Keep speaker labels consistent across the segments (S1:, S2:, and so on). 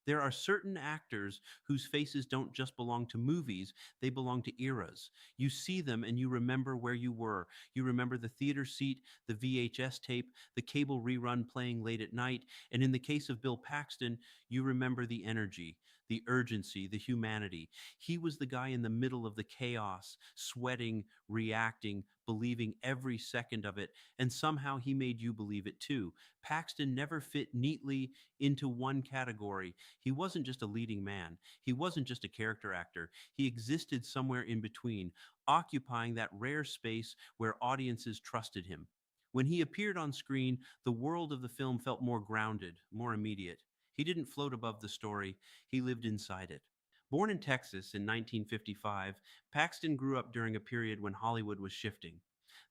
S1: There are certain actors whose faces don't just belong to movies, they belong to eras. You see them and you remember where you were. You remember the theater seat, the VHS tape, the cable rerun playing late at night. And in the case of Bill Paxton, you remember the energy, the urgency, the humanity. He was the guy in the middle of the chaos, sweating, reacting, believing every second of it, and somehow he made you believe it too. Paxton never fit neatly into one category. He wasn't just a leading man, he wasn't just a character actor. He existed somewhere in between, occupying that rare space where audiences trusted him. When he appeared on screen, the world of the film felt more grounded, more immediate. He didn't float above the story, he lived inside it. Born in Texas in 1955, Paxton grew up during a period when Hollywood was shifting.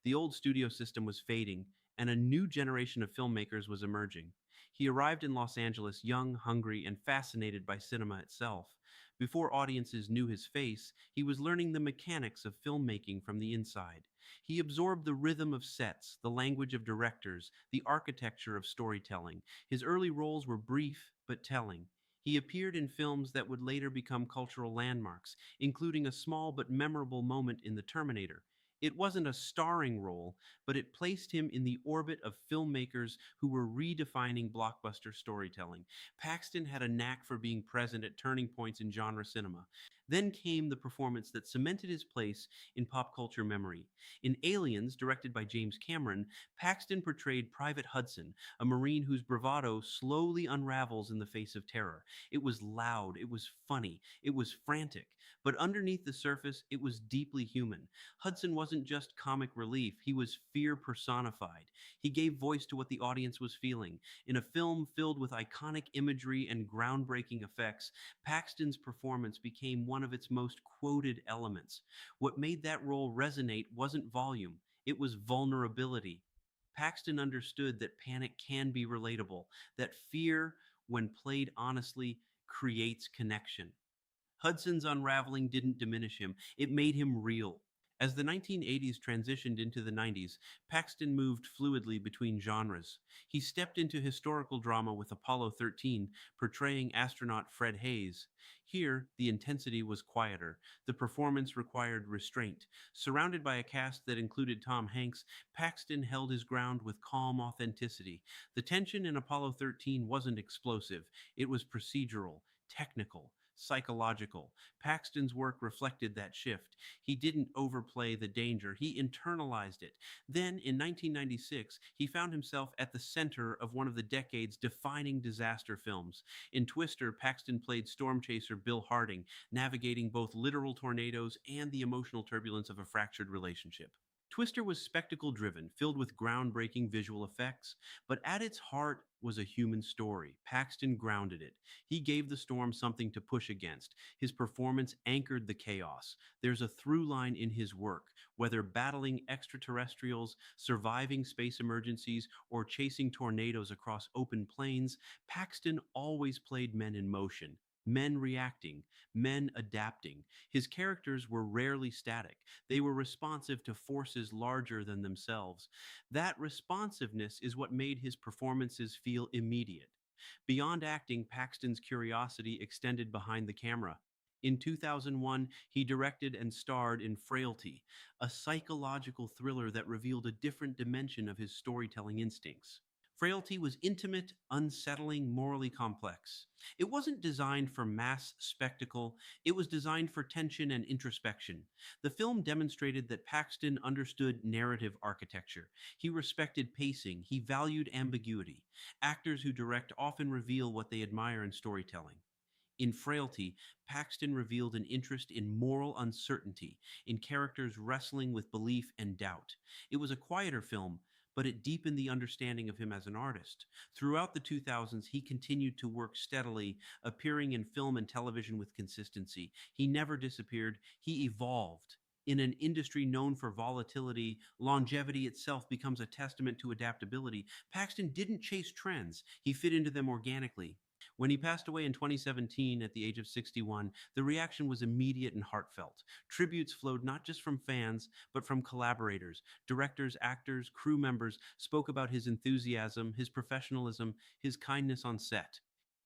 S1: The old studio system was fading, and a new generation of filmmakers was emerging. He arrived in Los Angeles young, hungry, and fascinated by cinema itself. Before audiences knew his face, he was learning the mechanics of filmmaking from the inside. He absorbed the rhythm of sets, the language of directors, the architecture of storytelling. His early roles were brief but telling. He appeared in films that would later become cultural landmarks, including a small but memorable moment in The Terminator. It wasn't a starring role, but it placed him in the orbit of filmmakers who were redefining blockbuster storytelling. Paxton had a knack for being present at turning points in genre cinema. Then came the performance that cemented his place in pop culture memory. In Aliens, directed by James Cameron, Paxton portrayed Private Hudson, a Marine whose bravado slowly unravels in the face of terror. It was loud, it was funny, it was frantic, but underneath the surface, it was deeply human. Hudson wasn't just comic relief, he was fear personified. He gave voice to what the audience was feeling. In a film filled with iconic imagery and groundbreaking effects, Paxton's performance became one of its most quoted elements. What made that role resonate wasn't volume, it was vulnerability. Paxton understood that panic can be relatable, that fear, when played honestly, creates connection. Hudson's unraveling didn't diminish him, it made him real. As the 1980s transitioned into the 90s, Paxton moved fluidly between genres. He stepped into historical drama with Apollo 13, portraying astronaut Fred Hayes. Here, the intensity was quieter. The performance required restraint. Surrounded by a cast that included Tom Hanks, Paxton held his ground with calm authenticity. The tension in Apollo 13 wasn't explosive, it was procedural, technical, psychological. Paxton's work reflected that shift. He didn't overplay the danger, he internalized it. Then, in 1996, he found himself at the center of one of the decade's defining disaster films. In Twister, Paxton played storm chaser Bill Harding, navigating both literal tornadoes and the emotional turbulence of a fractured relationship. Twister was spectacle driven, filled with groundbreaking visual effects, but at its heart was a human story. Paxton grounded it. He gave the storm something to push against. His performance anchored the chaos. There's a through line in his work, whether battling extraterrestrials, surviving space emergencies, or chasing tornadoes across open plains. Paxton always played men in motion. Men reacting, men adapting. His characters were rarely static. They were responsive to forces larger than themselves. That responsiveness is what made his performances feel immediate. Beyond acting, Paxton's curiosity extended behind the camera. In 2001, he directed and starred in Frailty, a psychological thriller that revealed a different dimension of his storytelling instincts. Frailty was intimate, unsettling, morally complex. It wasn't designed for mass spectacle, it was designed for tension and introspection. The film demonstrated that Paxton understood narrative architecture. He respected pacing, he valued ambiguity. Actors who direct often reveal what they admire in storytelling. In Frailty, Paxton revealed an interest in moral uncertainty, in characters wrestling with belief and doubt. It was a quieter film, but it deepened the understanding of him as an artist. Throughout the 2000s, he continued to work steadily, appearing in film and television with consistency. He never disappeared, he evolved. In an industry known for volatility, longevity itself becomes a testament to adaptability. Paxton didn't chase trends, he fit into them organically. When he passed away in 2017 at the age of 61, the reaction was immediate and heartfelt. Tributes flowed not just from fans, but from collaborators. Directors, actors, crew members spoke about his enthusiasm, his professionalism, his kindness on set.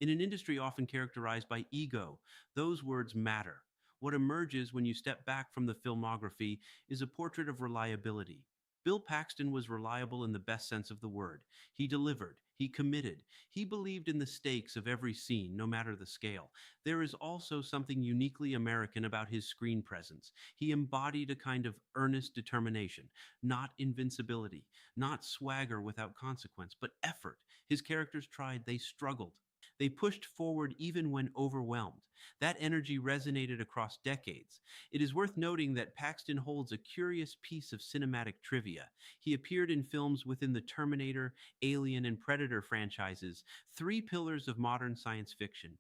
S1: In an industry often characterized by ego, those words matter. What emerges when you step back from the filmography is a portrait of reliability. Bill Paxton was reliable in the best sense of the word. He delivered, he committed, he believed in the stakes of every scene, no matter the scale. There is also something uniquely American about his screen presence. He embodied a kind of earnest determination, not invincibility, not swagger without consequence, but effort. His characters tried, they struggled. They pushed forward even when overwhelmed. That energy resonated across decades. It is worth noting that Paxton holds a curious piece of cinematic trivia. He appeared in films within the Terminator, Alien, and Predator franchises, three pillars of modern science fiction.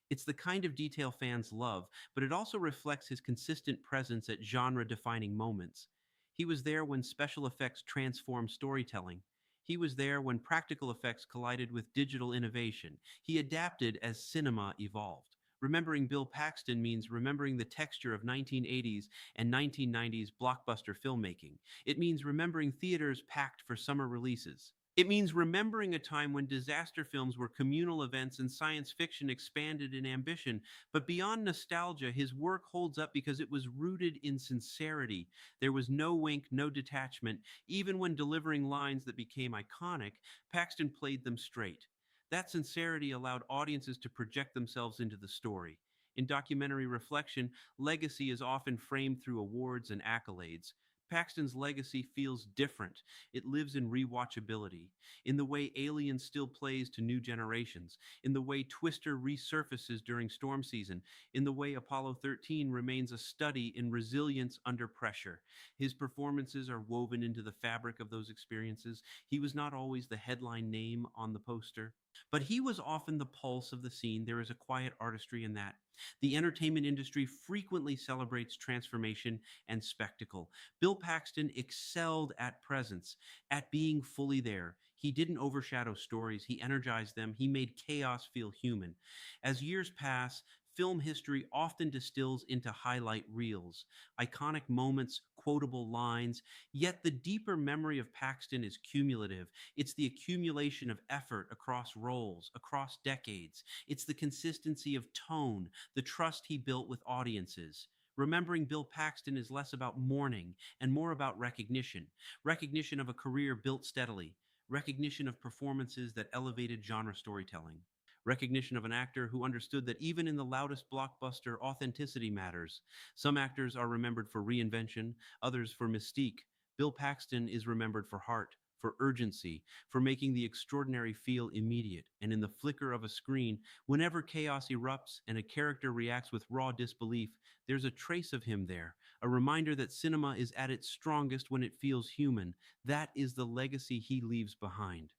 S1: It's the kind of detail fans love, but it also reflects his consistent presence at genre defining moments. He was there when special effects transformed storytelling. He was there when practical effects collided with digital innovation. He adapted as cinema evolved. Remembering Bill Paxton means remembering the texture of 1980s and 1990s blockbuster filmmaking. It means remembering theaters packed for summer releases. It means remembering a time when disaster films were communal events and science fiction expanded in ambition. But beyond nostalgia, his work holds up because it was rooted in sincerity. There was no wink, no detachment. Even when delivering lines that became iconic, Paxton played them straight. That sincerity allowed audiences to project themselves into the story. In documentary reflection, legacy is often framed through awards and accolades. Paxton's legacy feels different. It lives in rewatchability, in the way Alien still plays to new generations, in the way Twister resurfaces during storm season, in the way Apollo 13 remains a study in resilience under pressure. His performances are woven into the fabric of those experiences. He was not always the headline name on the poster, but he was often the pulse of the scene. There is a quiet artistry in that. The entertainment industry frequently celebrates transformation and spectacle. Bill Paxton excelled at presence, at being fully there. He didn't overshadow stories, he energized them, he made chaos feel human. As years pass, film history often distills into highlight reels, iconic moments, quotable lines, yet the deeper memory of Paxton is cumulative. It's the accumulation of effort across roles, across decades. It's the consistency of tone, the trust he built with audiences. Remembering Bill Paxton is less about mourning and more about recognition, recognition of a career built steadily, recognition of performances that elevated genre storytelling, recognition of an actor who understood that even in the loudest blockbuster, authenticity matters. Some actors are remembered for reinvention, others for mystique. Bill Paxton is remembered for heart, for urgency, for making the extraordinary feel immediate. And in the flicker of a screen, whenever chaos erupts and a character reacts with raw disbelief, there's a trace of him there, a reminder that cinema is at its strongest when it feels human. That is the legacy he leaves behind.